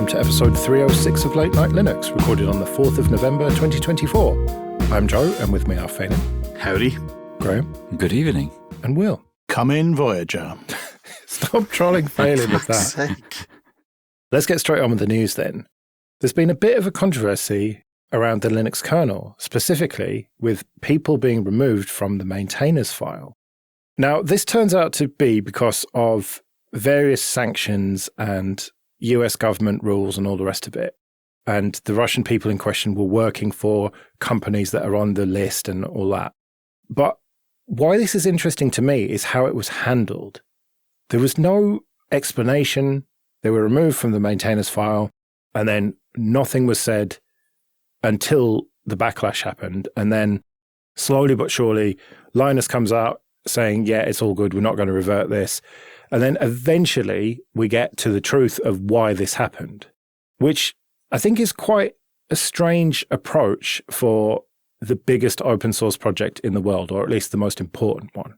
welcome to episode 306 of Late Night Linux, recorded on the 4th of November 2024. I'm Joe, and with me are Phelan. Howdy. Graham. Good evening. And Will. Come in, Voyager. Stop trolling Phelan with that. Sake. Let's get straight on with the news then. There's been a bit of a controversy around the Linux kernel, specifically with people being removed from the maintainers file. Now, this turns out to be because of various sanctions and US government rules and all the rest of it. And the Russian people in question were working for companies that are on the list and all that. But why this is interesting to me is how it was handled. There was no explanation. They were removed from the maintainers file, and then nothing was said until the backlash happened. And then slowly but surely, Linus comes out saying, yeah, it's all good. We're not going to revert this. And then eventually we get to the truth of why this happened, which I think is quite a strange approach for the biggest open source project in the world, or at least the most important one.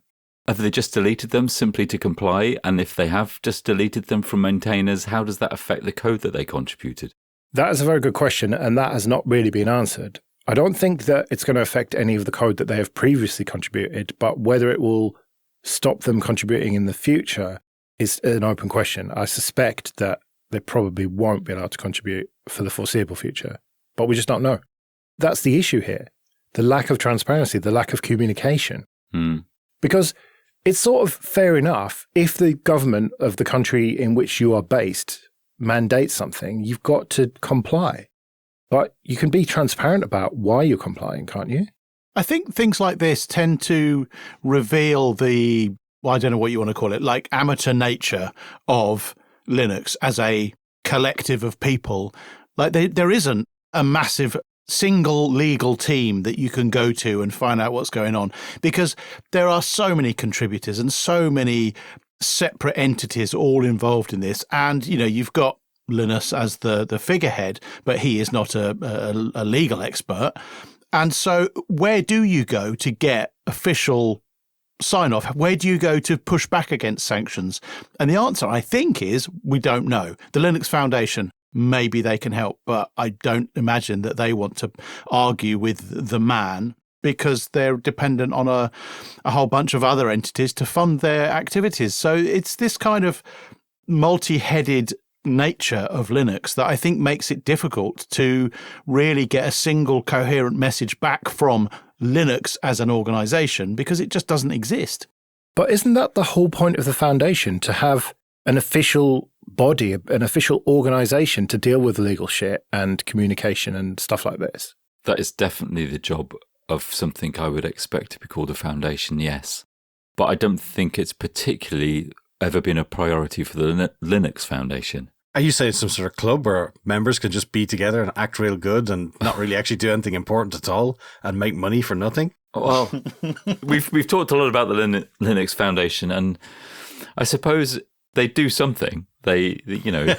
Have they just deleted them simply to comply? And if they have just deleted them from maintainers, how does that affect the code that they contributed? That is a very good question, and that has not really been answered. I don't think that it's going to affect any of the code that they have previously contributed, but whether it will stop them contributing in the future is an open question. I suspect that they probably won't be allowed to contribute for the foreseeable future, but we just don't know. That's the issue here. The lack of transparency, the lack of communication. Because it's sort of fair enough if the government of the country in which you are based mandates something, you've got to comply. But you can be transparent about why you're complying, can't you? I think things like this tend to reveal the, well, I don't know what you want to call it, like amateur nature of Linux as a collective of people. Like there isn't a massive single legal team that you can go to and find out what's going on, because there are so many contributors and so many separate entities all involved in this. And, you know, you've got Linus as the figurehead, but he is not a legal expert. And so where do you go to get official sign off? Where do you go to push back against sanctions? And the answer, I think, is we don't know. The Linux Foundation, maybe they can help, but I don't imagine that they want to argue with the man, because they're dependent on a whole bunch of other entities to fund their activities. So it's this kind of multi-headed nature of Linux that I think makes it difficult to really get a single coherent message back from Linux as an organization, because it just doesn't exist. But isn't that the whole point of the foundation, to have an official body, an official organization to deal with legal shit and communication and stuff like this? That is definitely the job of something I would expect to be called a foundation, yes. But I don't think it's particularly ever been a priority for the Linux Foundation. Are you saying some sort of club where members could just be together and act real good and not really actually do anything important at all and make money for nothing? Well, we've talked a lot about the Linux Foundation, and I suppose they do something. They you know,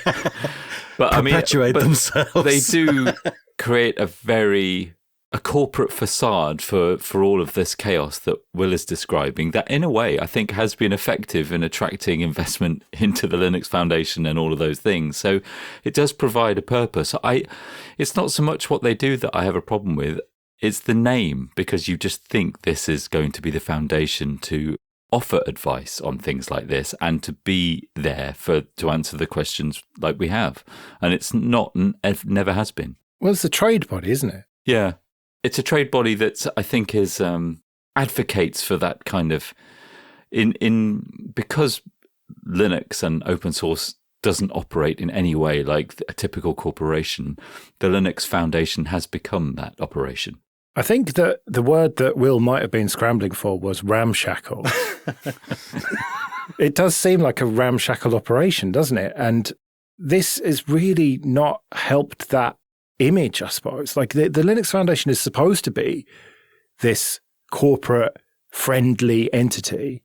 but perpetuate themselves. They do create a corporate facade for all of this chaos that Will is describing, that in a way I think has been effective in attracting investment into the Linux Foundation and all of those things. So it does provide a purpose. It's not so much what they do that I have a problem with, it's the name, because you just think this is going to be the foundation to offer advice on things like this and to be there to answer the questions like we have. And it's not, it never has been. Well, it's a trade body, isn't it? Yeah. It's a trade body that I think is advocates for that kind of because Linux and open source doesn't operate in any way like a typical corporation. The Linux Foundation has become that operation. I think that the word that Will might have been scrambling for was ramshackle. It does seem like a ramshackle operation, doesn't it? And this has really not helped that image, I suppose. Like the Linux Foundation is supposed to be this corporate friendly entity,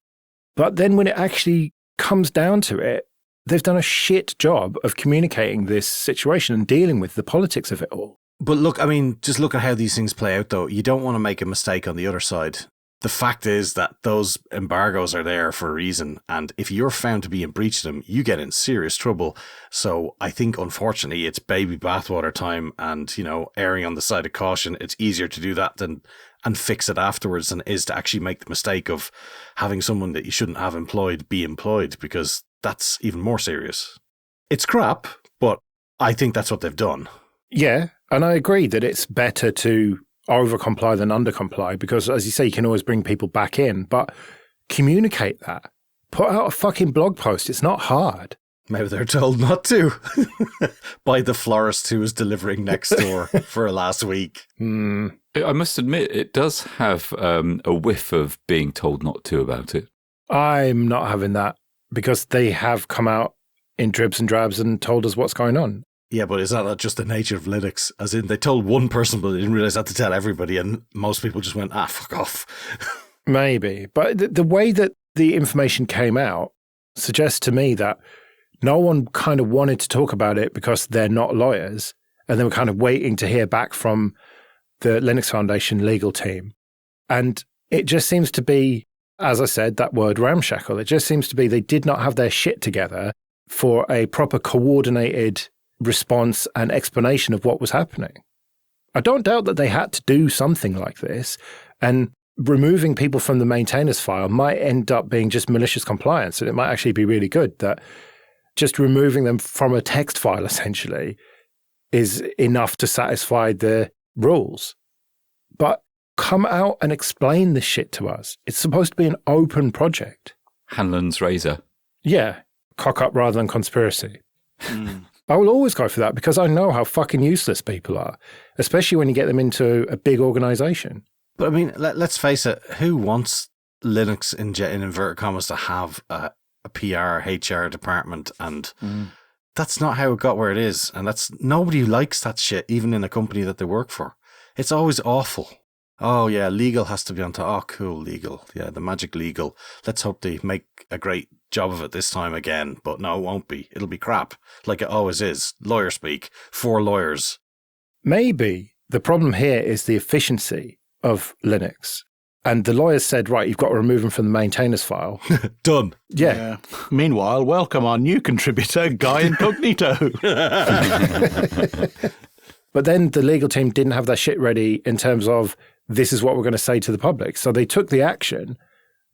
but then when it actually comes down to it, they've done a shit job of communicating this situation and dealing with the politics of it all. But look, I mean, just look at how these things play out, though. You don't want to make a mistake on the other side. The fact is that those embargoes are there for a reason, and if you're found to be in breach of them, you get in serious trouble. So I think, unfortunately, it's baby bathwater time, and, erring on the side of caution. It's easier to do that and fix it afterwards than it is to actually make the mistake of having someone that you shouldn't have employed be employed, because that's even more serious. It's crap, but I think that's what they've done. Yeah, and I agree that it's better to over-comply than under-comply, because, as you say, you can always bring people back in, but communicate that. Put out a fucking blog post. It's not hard. Maybe they're told not to by the florist who was delivering next door for last week. I must admit, it does have a whiff of being told not to about it. I'm not having that, because they have come out in dribs and drabs and told us what's going on. Yeah, but is that not just the nature of Linux? As in, they told one person, but they didn't realize that to tell everybody, and most people just went, fuck off. Maybe. But the way that the information came out suggests to me that no one kind of wanted to talk about it because they're not lawyers, and they were kind of waiting to hear back from the Linux Foundation legal team. And it just seems to be, as I said, that word ramshackle. It just seems to be they did not have their shit together for a proper coordinated response and explanation of what was happening. I don't doubt that they had to do something like this, and removing people from the maintainers file might end up being just malicious compliance, and it might actually be really good that just removing them from a text file essentially is enough to satisfy the rules. But come out and explain this shit to us. It's supposed to be an open project. Hanlon's razor. Yeah, cock up rather than conspiracy. I will always go for that, because I know how fucking useless people are, especially when you get them into a big organization. But I mean, let's face it, who wants Linux in inverted commas to have a PR, HR department? And that's not how it got where it is. And nobody likes that shit, even in a company that they work for. It's always awful. Oh yeah, legal has to be on top. Oh cool, legal. Yeah, the magic legal. Let's hope they make a great job of it this time again. But no, it won't be. It'll be crap, like it always is. Lawyer speak for lawyers. Maybe the problem here is the efficiency of Linux. And the lawyers said, right, you've got to remove them from the maintainers file. Done. Yeah. Meanwhile, welcome our new contributor, Guy Incognito. But then the legal team didn't have their shit ready in terms of, this is what we're going to say to the public. So they took the action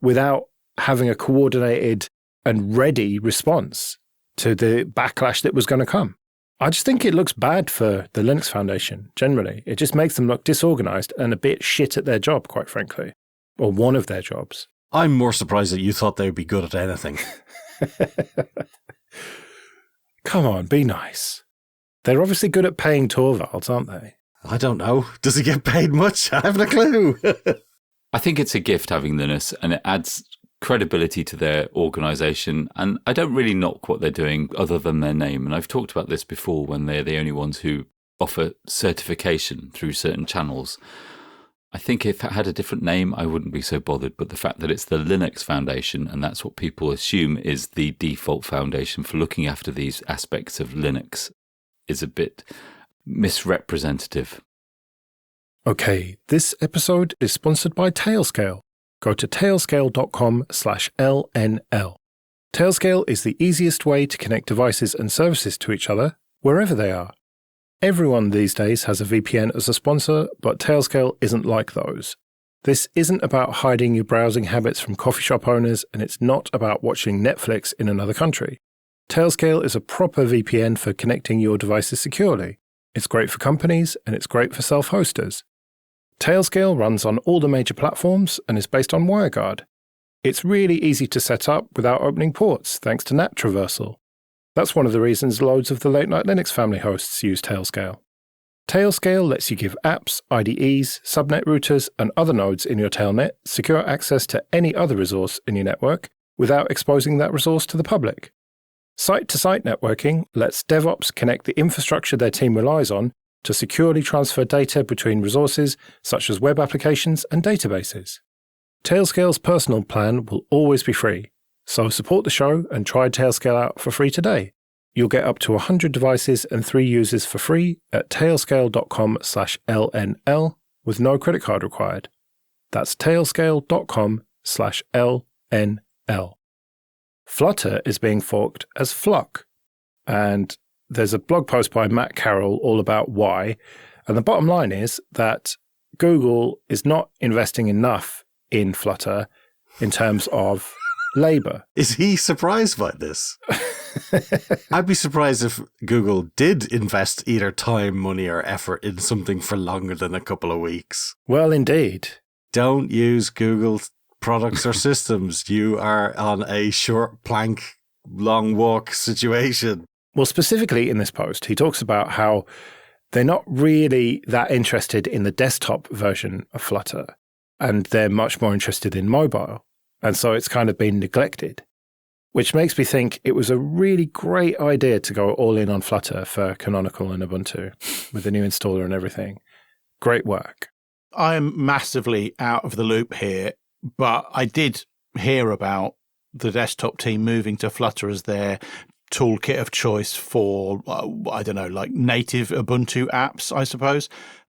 without having a coordinated and ready response to the backlash that was going to come. I just think it looks bad for the Linux Foundation, generally. It just makes them look disorganized and a bit shit at their job, quite frankly. Or one of their jobs. I'm more surprised that you thought they would be good at anything. Come on, be nice. They're obviously good at paying Torvalds, aren't they? I don't know. Does he get paid much? I haven't a clue. I think it's a gift having Linus, and it adds credibility to their organisation. And I don't really knock what they're doing other than their name. And I've talked about this before, when they're the only ones who offer certification through certain channels. I think if it had a different name, I wouldn't be so bothered. But the fact that it's the Linux Foundation, and that's what people assume is the default foundation for looking after these aspects of Linux, is a bit misrepresentative. Okay, this episode is sponsored by Tailscale. Go to tailscale.com/LNL. Tailscale is the easiest way to connect devices and services to each other, wherever they are. Everyone these days has a VPN as a sponsor, but Tailscale isn't like those. This isn't about hiding your browsing habits from coffee shop owners, and it's not about watching Netflix in another country. Tailscale is a proper VPN for connecting your devices securely. It's great for companies, and it's great for self-hosters. Tailscale runs on all the major platforms and is based on WireGuard. It's really easy to set up without opening ports, thanks to NAT traversal. That's one of the reasons loads of the Late Night Linux family hosts use Tailscale. Tailscale lets you give apps, IDEs, subnet routers, and other nodes in your tailnet secure access to any other resource in your network without exposing that resource to the public. Site-to-site networking lets DevOps connect the infrastructure their team relies on to securely transfer data between resources such as web applications and databases. Tailscale's personal plan will always be free, so support the show and try Tailscale out for free today. You'll get up to 100 devices and 3 users for free at tailscale.com/LNL with no credit card required. That's tailscale.com/LNL. Flutter is being forked as Flock, and there's a blog post by Matt Carroll all about why. And the bottom line is that Google is not investing enough in Flutter in terms of labor. Is he surprised by this? I'd be surprised if Google did invest either time, money, or effort in something for longer than a couple of weeks. Well, indeed. Don't use Google products or systems. You are on a short plank, long walk situation. Well, specifically in this post, he talks about how they're not really that interested in the desktop version of Flutter, and they're much more interested in mobile. And so it's kind of been neglected, which makes me think it was a really great idea to go all in on Flutter for Canonical and Ubuntu with the new installer and everything. Great work. I'm massively out of the loop here, but I did hear about the desktop team moving to Flutter as their toolkit of choice for, like native Ubuntu apps, I suppose.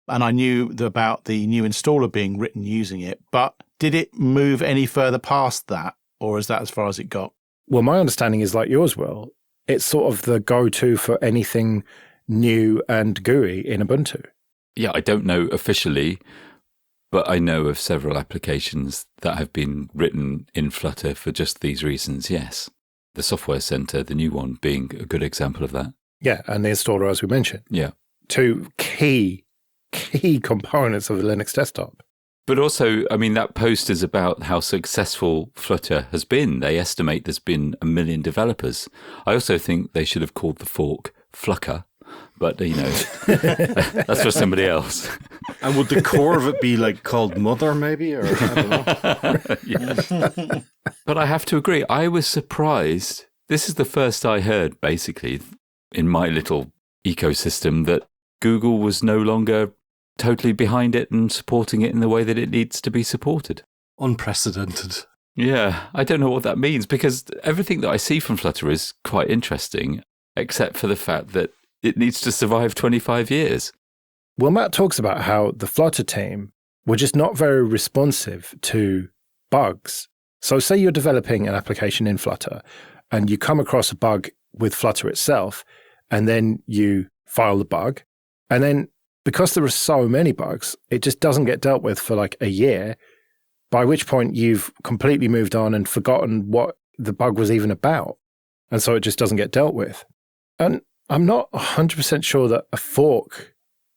And I knew about the new installer being written using it, but did it move any further past that, or is that as far as it got? Well, my understanding is like yours, Will. It's sort of the go-to for anything new and GUI in Ubuntu. Yeah, I don't know officially, but I know of several applications that have been written in Flutter for just these reasons, yes. The Software Center, the new one, being a good example of that. Yeah, and the installer, as we mentioned. Yeah. Two key components of the Linux desktop. But also, I mean, that post is about how successful Flutter has been. They estimate there's been 1 million developers. I also think they should have called the fork Flucker, but, that's for somebody else. And would the core of it be like called Mother, maybe? Or I don't know. Yeah. But I have to agree, I was surprised. This is the first I heard, basically, in my little ecosystem, that Google was no longer totally behind it and supporting it in the way that it needs to be supported. Unprecedented. Yeah, I don't know what that means, because everything that I see from Flutter is quite interesting, except for the fact that it needs to survive 25 years. Well, Matt talks about how the Flutter team were just not very responsive to bugs. So say you're developing an application in Flutter and you come across a bug with Flutter itself, and then you file the bug, and then because there are so many bugs, it just doesn't get dealt with for like a year, by which point you've completely moved on and forgotten what the bug was even about. And so it just doesn't get dealt with. And I'm not 100% sure that a fork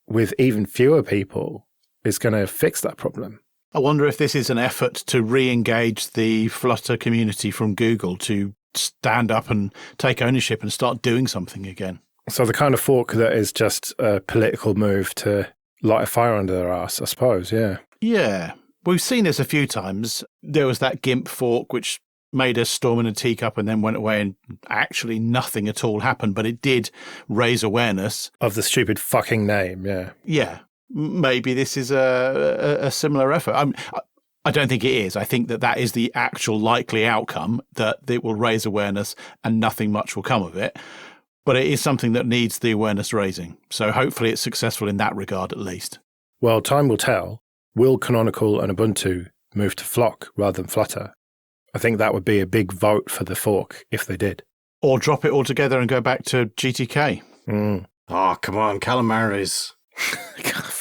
with even fewer people is going to fix that problem. I wonder if this is an effort to re-engage the Flutter community from Google to stand up and take ownership and start doing something again. So the kind of fork that is just a political move to light a fire under their ass, I suppose, yeah. Yeah. We've seen this a few times. There was that GIMP fork, which made a storm in a teacup and then went away and actually nothing at all happened, but it did raise awareness. Of the stupid fucking name, yeah. Yeah. Maybe this is a similar effort. I don't think it is. I think that is the actual likely outcome, that it will raise awareness and nothing much will come of it. But it is something that needs the awareness raising. So hopefully it's successful in that regard at least. Well, time will tell. Will Canonical and Ubuntu move to Flock rather than Flutter? I think that would be a big vote for the fork if they did. Or drop it altogether and go back to GTK. Oh, come on, calamaris. Fuck off.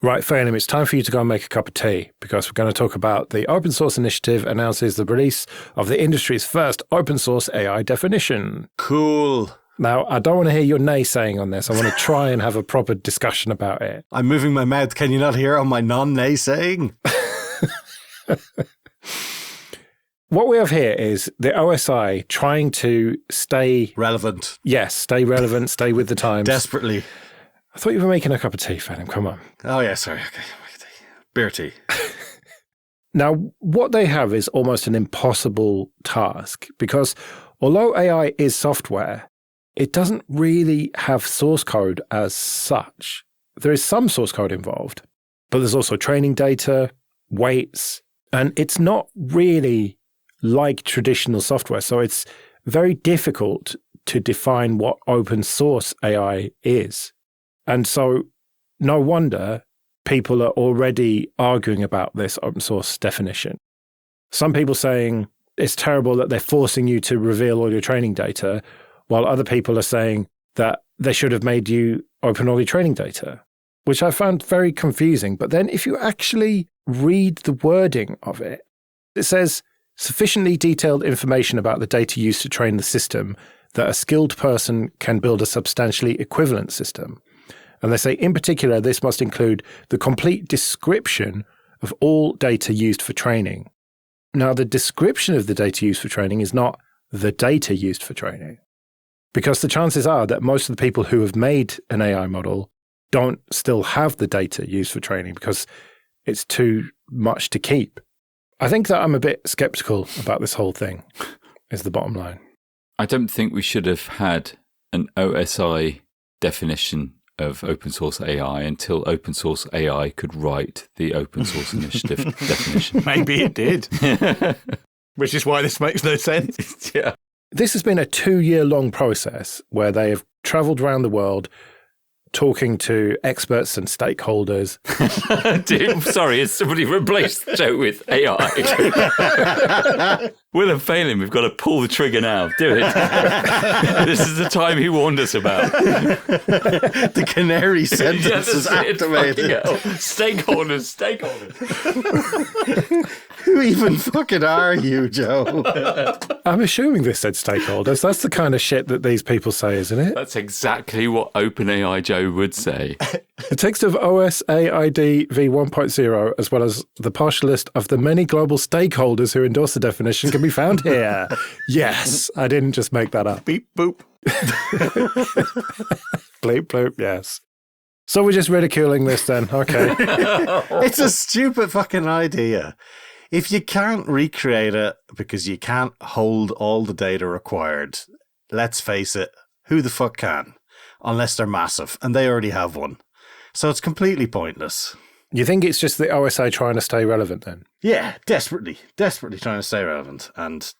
Right, Phelim, it's time for you to go and make a cup of tea, because we're going to talk about the Open Source Initiative announces the release of the industry's first open source AI definition. Cool. Now, I don't want to hear your naysaying on this. I want to try and have a proper discussion about it. I'm moving my mouth. Can you not hear on my non-naysaying? What we have here is the OSI trying to stay relevant. Yes, stay relevant, stay with the times. Desperately. I thought you were making a cup of tea, Phelim. Come on. Oh, yeah, sorry. Okay. Beer tea. Now, what they have is almost an impossible task, because although AI is software, it doesn't really have source code as such. There is some source code involved, but there's also training data, weights, and it's not really like traditional software. So it's very difficult to define what open source AI is. And so no wonder people are already arguing about this open source definition. Some people saying it's terrible that they're forcing you to reveal all your training data, while other people are saying that they should have made you open all your training data, which I found very confusing. But then if you actually read the wording of it, it says sufficiently detailed information about the data used to train the system that a skilled person can build a substantially equivalent system. And they say, in particular, this must include the complete description of all data used for training. Now, the description of the data used for training is not the data used for training, because the chances are that most of the people who have made an AI model don't still have the data used for training because it's too much to keep. I think that I'm a bit skeptical about this whole thing, is the bottom line. I don't think we should have had an OSI definition of open source AI until open source AI could write the open source initiative definition. Maybe it did. Which is why this makes no sense. Yeah. This has been a 2-year-long process where they have traveled around the world talking to experts and stakeholders. Dude, sorry, has somebody replaced the joke with AI? Will and failing, we've got to pull the trigger now. Do it. This is the time he warned us about. The canary sentence is activated. Stakeholders. Who even fucking are you, Joe? I'm assuming this said stakeholders. That's the kind of shit that these people say, isn't it? That's exactly what OpenAI Joe would say. The text of OSAID v1.0, as well as the partial list of the many global stakeholders who endorse the definition, can be found here. Yes, I didn't just make that up. Beep, boop. Bleep, bloop, yes. So we're just ridiculing this then. Okay. It's a stupid fucking idea. If you can't recreate it because you can't hold all the data required, let's face it, who the fuck can? Unless they're massive, and they already have one. So it's completely pointless. You think it's just the OSA trying to stay relevant then? Yeah, desperately trying to stay relevant. And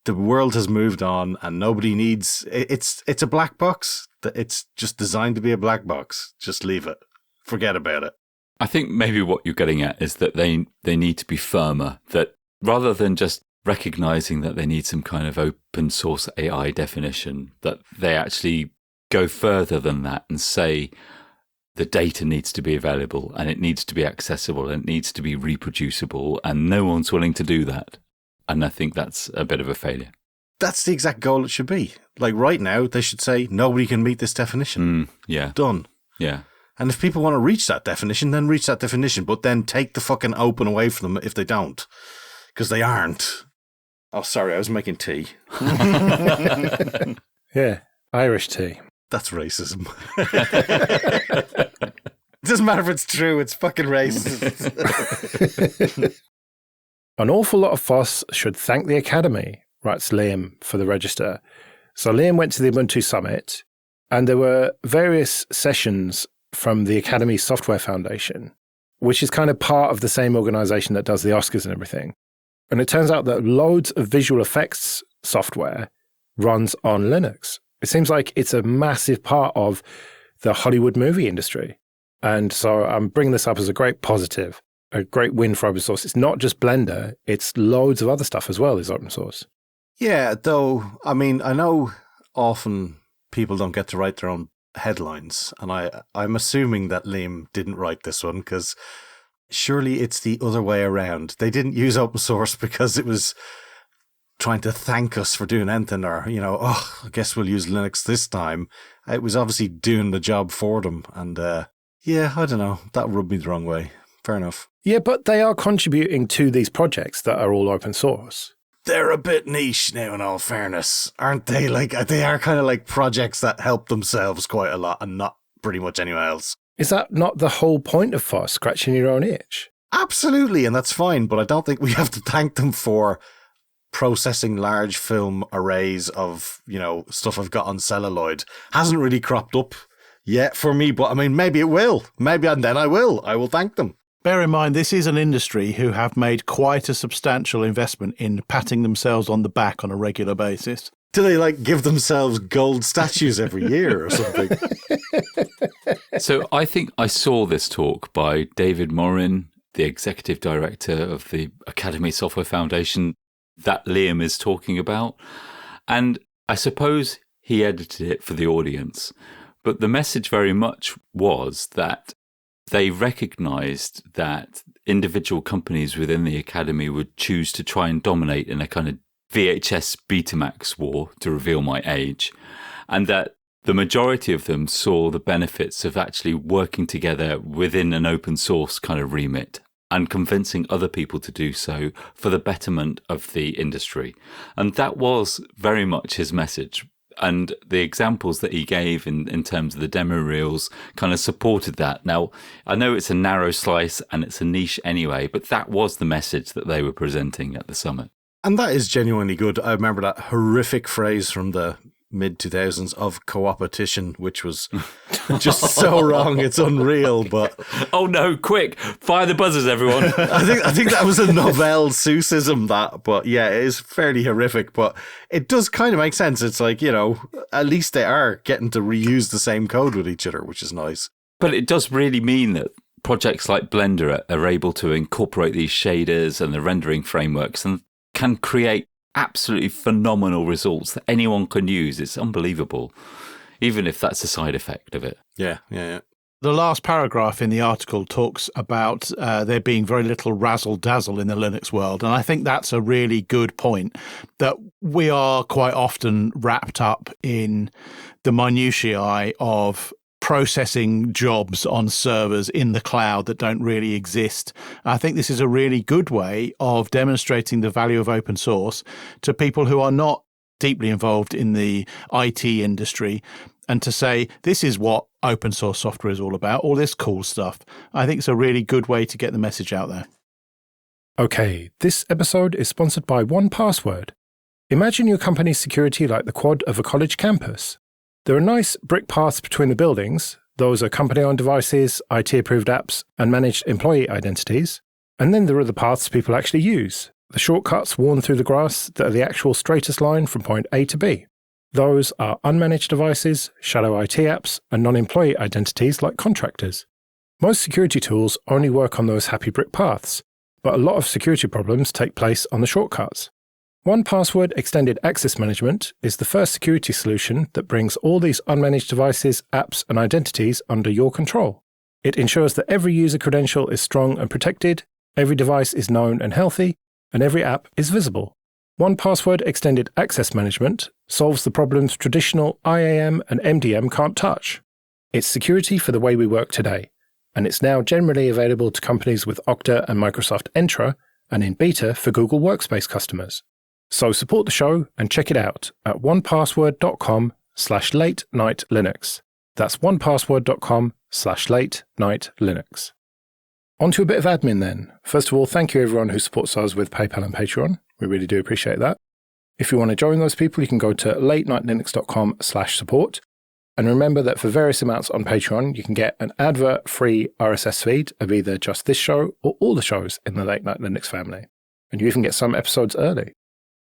the world has moved on, and nobody needs... It's a black box. It's just designed to be a black box. Just leave it. Forget about it. I think maybe what you're getting at is that they need to be firmer, that rather than just recognizing that they need some kind of open source AI definition, that they actually go further than that and say the data needs to be available and it needs to be accessible and it needs to be reproducible, and no one's willing to do that. And I think that's a bit of a failure. That's the exact goal it should be. Like right now, they should say nobody can meet this definition. Yeah. Done. Yeah. And if people want to reach that definition, then reach that definition, but then take the fucking open away from them if they don't. Because they aren't. Oh, sorry, I was making tea. Yeah, Irish tea. That's racism. It doesn't matter if it's true, it's fucking racist. An awful lot of FOSS should thank the Academy, writes Liam for the Register. So Liam went to the Ubuntu Summit, and there were various sessions from the Academy Software Foundation, which is kind of part of the same organization that does the Oscars and everything. And it turns out that loads of visual effects software runs on Linux. It seems like it's a massive part of the Hollywood movie industry. And so I'm bringing this up as a great positive, a great win for open source. It's not just Blender, it's loads of other stuff as well is open source. Yeah, though, I mean, I know often people don't get to write their own headlines, and I'm assuming that Liam didn't write this one because surely it's the other way around. They didn't use open source because it was trying to thank us for doing anything, or, I guess we'll use Linux this time. It was obviously doing the job for them, and yeah, I don't know, that rubbed me the wrong way. Fair enough. Yeah, but they are contributing to these projects that are all open source. They're a bit niche now, in all fairness, aren't they? Like, they are kind of like projects that help themselves quite a lot and not pretty much anyone else. Is that not the whole point of FOSS, scratching your own itch? Absolutely, and that's fine, but I don't think we have to thank them for processing large film arrays of, stuff I've got on celluloid. Hasn't really cropped up yet for me, but I mean, maybe it will. Maybe, and then I will thank them. Bear in mind, this is an industry who have made quite a substantial investment in patting themselves on the back on a regular basis. Do they like give themselves gold statues every year or something? So I think I saw this talk by David Morin, the executive director of the Academy Software Foundation that Liam is talking about. And I suppose he edited it for the audience. But the message very much was that they recognized that individual companies within the Academy would choose to try and dominate in a kind of VHS Betamax war, to reveal my age, and that the majority of them saw the benefits of actually working together within an open source kind of remit and convincing other people to do so for the betterment of the industry. And that was very much his message. And the examples that he gave in terms of the demo reels kind of supported that. Now, I know it's a narrow slice and it's a niche anyway, but that was the message that they were presenting at the summit. And that is genuinely good. I remember that horrific phrase from the mid-2000s of co-opetition, which was just so wrong. It's unreal, but... Oh no, quick! Fire the buzzers, everyone! I think that was a Novell Seussism, that, but yeah, it is fairly horrific, but it does kind of make sense. It's like, you know, at least they are getting to reuse the same code with each other, which is nice. But it does really mean that projects like Blender are able to incorporate these shaders and the rendering frameworks and can create absolutely phenomenal results that anyone can use. It's unbelievable, even if that's a side effect of it. Yeah. The last paragraph in the article talks about there being very little razzle-dazzle in the Linux world. And I think that's a really good point, that we are quite often wrapped up in the minutiae of processing jobs on servers in the cloud that don't really exist. I think this is a really good way of demonstrating the value of open source to people who are not deeply involved in the IT industry, and to say, this is what open source software is all about, all this cool stuff. I think it's a really good way to get the message out there. Okay, this episode is sponsored by OnePassword. Imagine your company's security like the quad of a college campus. There are nice brick paths between the buildings. Those are company-owned devices, IT-approved apps, and managed employee identities. And then there are the paths people actually use, the shortcuts worn through the grass that are the actual straightest line from point A to B. Those are unmanaged devices, shadow IT apps, and non-employee identities like contractors. Most security tools only work on those happy brick paths, but a lot of security problems take place on the shortcuts. OnePassword Extended Access Management is the first security solution that brings all these unmanaged devices, apps, and identities under your control. It ensures that every user credential is strong and protected, every device is known and healthy, and every app is visible. OnePassword Extended Access Management solves the problems traditional IAM and MDM can't touch. It's security for the way we work today, and it's now generally available to companies with Okta and Microsoft Entra, and in beta for Google Workspace customers. So support the show and check it out at onepassword.com/late-night-linux. That's onepassword.com/late-night-linux. On to a bit of admin then. First of all, thank you everyone who supports us with PayPal and Patreon. We really do appreciate that. If you want to join those people, you can go to latenightlinux.com/support. And remember that for various amounts on Patreon, you can get an advert-free RSS feed of either just this show or all the shows in the Late Night Linux family. And you even get some episodes early.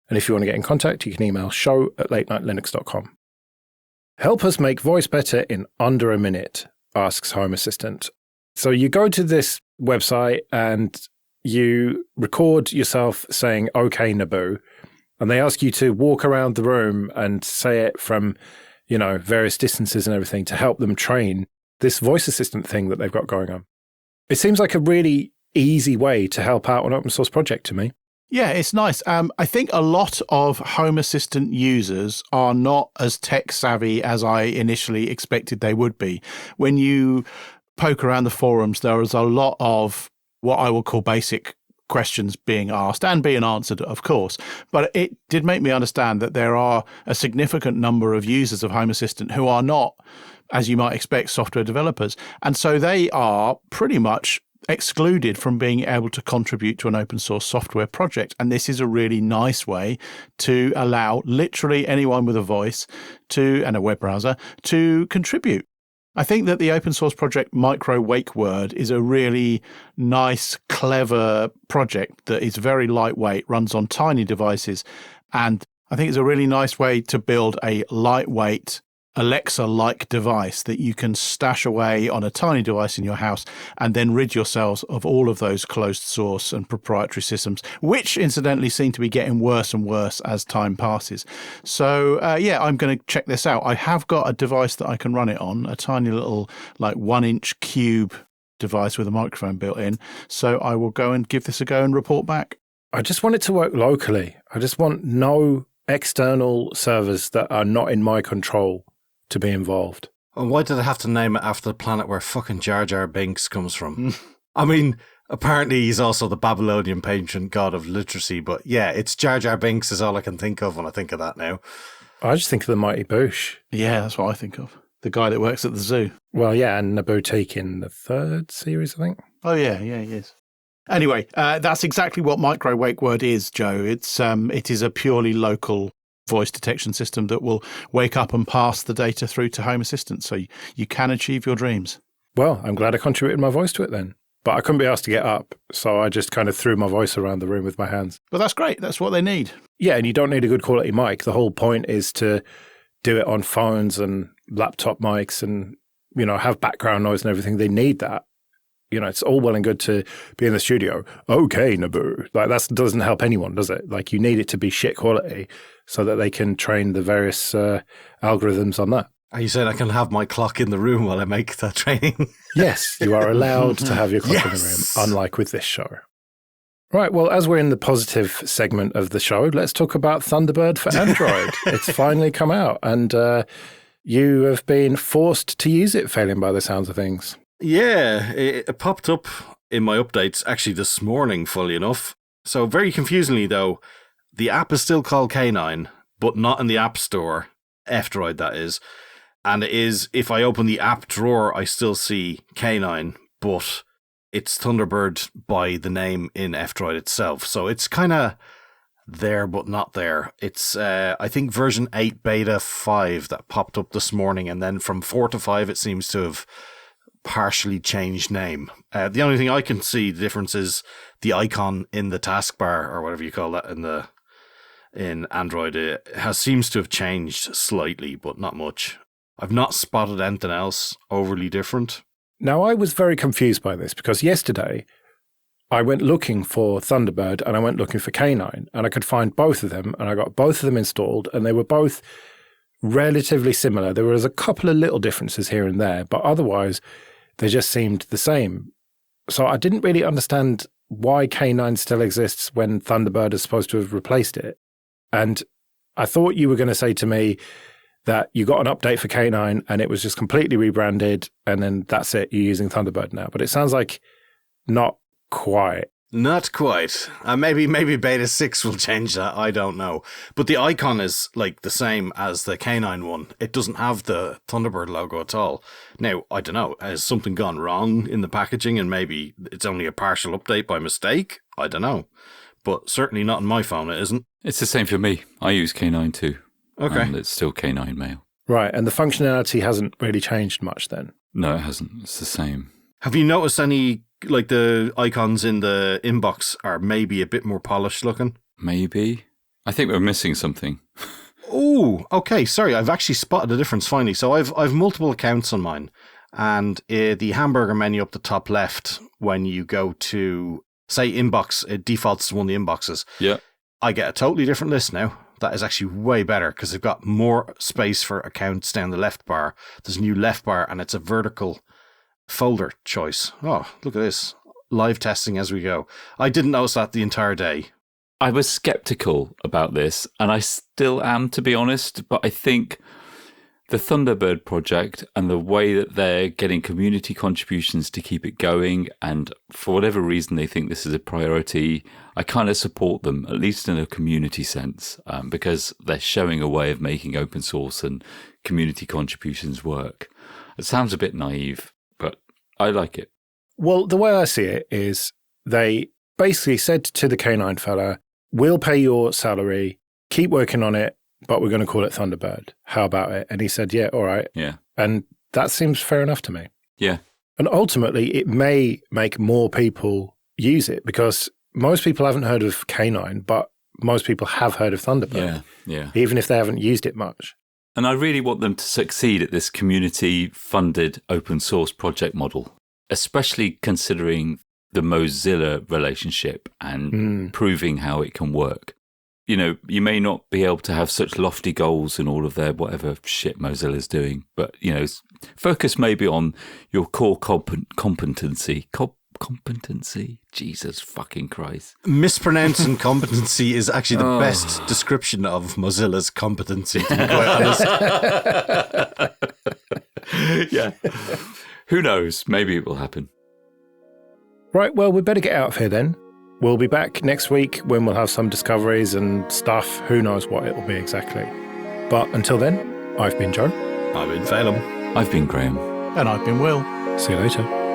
And if you want to get in contact, you can email show@latenightlinux.com. Help us make voice better in under a minute, asks Home Assistant. So you go to this website and you record yourself saying, "Okay, Naboo," and they ask you to walk around the room and say it from, various distances and everything to help them train this voice assistant thing that they've got going on. It seems like a really easy way to help out an open source project to me. Yeah, it's nice. I think a lot of Home Assistant users are not as tech savvy as I initially expected they would be. When you poke around the forums, there is a lot of what I will call basic questions being asked and being answered, of course. But it did make me understand that there are a significant number of users of Home Assistant who are not, as you might expect, software developers. And so they are pretty much excluded from being able to contribute to an open source software project. And this is a really nice way to allow literally anyone with a voice and a web browser to contribute. I think that the open source project Micro Wake Word is a really nice, clever project that is very lightweight, runs on tiny devices, and I think it's a really nice way to build a lightweight Alexa-like device that you can stash away on a tiny device in your house and then rid yourselves of all of those closed source and proprietary systems, which incidentally seem to be getting worse and worse as time passes. So, I'm going to check this out. I have got a device that I can run it on, a tiny little 1-inch cube device with a microphone built in. So I will go and give this a go and report back. I just want it to work locally. I just want no external servers that are not in my control to be involved. And why did I have to name it after the planet where fucking Jar Jar Binks comes from? I mean, apparently he's also the Babylonian patron god of literacy, but yeah, it's Jar Jar Binks is all I can think of when I think of that now. I just think of the Mighty Boosh. Yeah, that's what I think of. The guy that works at the zoo. Well, yeah, and the boutique in the 3rd series, I think. Oh, yeah, he is. Anyway, that's exactly what Micro Wake Word is, Joe. It is a purely local voice detection system that will wake up and pass the data through to Home Assistant, so you can achieve your dreams. Well, I'm glad I contributed my voice to it then. But I couldn't be asked to get up, so I just kind of threw my voice around the room with my hands. But that's great. That's what they need. Yeah, and you don't need a good quality mic. The whole point is to do it on phones and laptop mics and, have background noise and everything. They need that. It's all well and good to be in the studio. Okay, Naboo. That doesn't help anyone, does it? You need it to be shit quality so that they can train the various algorithms on that. Are you saying I can have my clock in the room while I make that training? Yes, you are allowed to have your clock in the room, unlike with this show. Right, well, as we're in the positive segment of the show, let's talk about Thunderbird for Android. It's finally come out, and you have been forced to use it, failing by the sounds of things. Yeah, it popped up in my updates actually this morning, fully enough. So very confusingly, though, the app is still called K9, but not in the App Store, F-Droid that is. And it is, if I open the app drawer, I still see K9, but it's Thunderbird by the name in F-Droid itself. So it's kind of there, but not there. It's, I think, version 8 beta 5 that popped up this morning. And then from 4 to 5, it seems to have partially changed name. The only thing I can see the difference is the icon in the taskbar, or whatever you call that in Android. It seems to have changed slightly, but not much. I've not spotted anything else overly different. Now, I was very confused by this because yesterday I went looking for Thunderbird and I went looking for K9 and I could find both of them and I got both of them installed and they were both relatively similar. There was a couple of little differences here and there, but otherwise they just seemed the same. So I didn't really understand why K9 still exists when Thunderbird is supposed to have replaced it. And I thought you were going to say to me that you got an update for K9 and it was just completely rebranded and then that's it, you're using Thunderbird now. But it sounds like not quite. Not quite. Maybe beta 6 will change that. I don't know. But the icon is the same as the K9 one. It doesn't have the Thunderbird logo at all. Now, I don't know. Has something gone wrong in the packaging and maybe it's only a partial update by mistake? I don't know. But certainly not on my phone, it isn't. It's the same for me. I use K9 too. Okay. And it's still K9 Mail. Right. And the functionality hasn't really changed much then? No, it hasn't. It's the same. Have you noticed any, the icons in the inbox are maybe a bit more polished looking? Maybe. I think we're missing something. Oh, okay. Sorry, I've actually spotted a difference finally. So I've multiple accounts on mine. And the hamburger menu up the top left, when you go to, say, inbox, it defaults to one of the inboxes. Yeah. I get a totally different list now. That is actually way better because they've got more space for accounts down the left bar. There's a new left bar and it's a vertical folder choice. Oh, look at this. Live testing as we go. I didn't notice that the entire day. I was skeptical about this, and I still am, to be honest, but I think the Thunderbird project and the way that they're getting community contributions to keep it going, and for whatever reason they think this is a priority, I kind of support them, at least in a community sense, because they're showing a way of making open source and community contributions work. It sounds a bit naive, but I like it. Well, the way I see it is they basically said to the K9 fella, we'll pay your salary, keep working on it, but we're going to call it Thunderbird. How about it? And he said, yeah, all right. Yeah. And that seems fair enough to me. Yeah. And ultimately, it may make more people use it because most people haven't heard of K9, but most people have heard of Thunderbird, even if they haven't used it much. And I really want them to succeed at this community-funded open source project model, especially considering the Mozilla relationship and proving how it can work. You know, you may not be able to have such lofty goals in all of their whatever shit Mozilla's doing, but, you know, focus maybe on your core competency. Competency? Jesus fucking Christ. Mispronouncing competency is actually the best description of Mozilla's competency, to be quite honest. Yeah. Who knows? Maybe it will happen. Right, well, we better get out of here then. We'll be back next week when we'll have some discoveries and stuff. Who knows what it will be exactly. But until then, I've been Joe. I've been Phelan. I've been Graham. And I've been Will. See you later.